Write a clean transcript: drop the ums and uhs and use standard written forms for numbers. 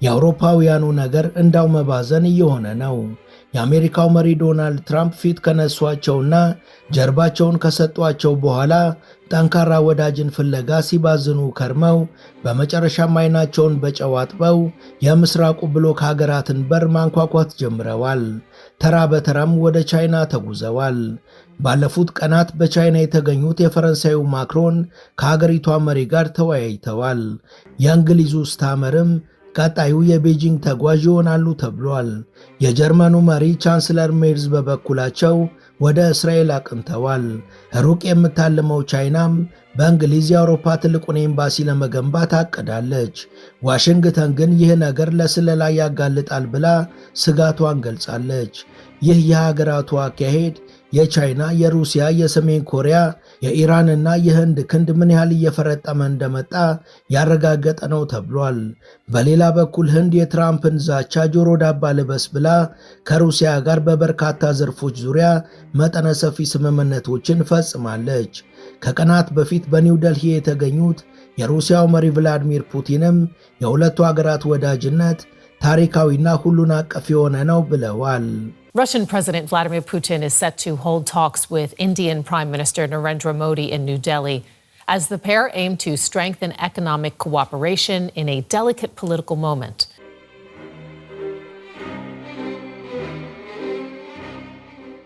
የአውሮፓውያኑ ነገር እንዳው መባዘን እየሆነ ነው። የአሜሪካው መሪ ዶናልድ ትራምፕ ፊት ከነሷቸውና ጀርባቸውን ከሰጧቸው በኋላ ጠንካራ ወዳጅን ፍለጋ ሲባዝኑ ከርመው በመጨረሻም አይናቸውን በጨው አጥበው የምስራቁ ብሎክ ሀገራትን በር ማንኳኳት ጀምረዋል። ተራ በተራም ወደ ቻይና ተጉዘዋል። ባለፉት ቀናት በቻይና የተገኙት የፈረንሳዩ ማክሮን ከሀገሪቷ መሪ ጋር ተወያይተዋል። የእንግሊዙ ስታመርም ቀጣዩ የቤጂንግ ተጓዥ ይሆናሉ ተብሏል። የጀርመኑ መሪ ቻንስለር ሜርዝ በበኩላቸው ወደ እስራኤል አቅንተዋል። ሩቅ የምታልመው ቻይናም በእንግሊዝ የአውሮፓ ትልቁን ኤምባሲ ለመገንባት አቅዳለች። ዋሽንግተን ግን ይህ ነገር ለስለላ ያጋልጣል ብላ ስጋቷን ገልጻለች። ይህ የሀገራቱ አካሄድ የቻይና፣ የሩሲያ፣ የሰሜን ኮሪያ፣ የኢራንና የህንድ ክንድ ምን ያህል እየፈረጠመ እንደመጣ ያረጋገጠ ነው ተብሏል። በሌላ በኩል ህንድ የትራምፕን ዛቻ ጆሮ ዳባ ልበስ ብላ ከሩሲያ ጋር በበርካታ ዘርፎች ዙሪያ መጠነ ሰፊ ስምምነቶችን ፈጽማለች። ከቀናት በፊት በኒው ደልሂ የተገኙት የሩሲያው መሪ ቭላዲሚር ፑቲንም የሁለቱ ሀገራት ወዳጅነት ታሪካዊና ሁሉን አቀፍ የሆነ ነው ብለዋል። Russian President Vladimir Putin is set to hold talks with Indian Prime Minister Narendra Modi in New Delhi as the pair aim to strengthen economic cooperation in a delicate political moment.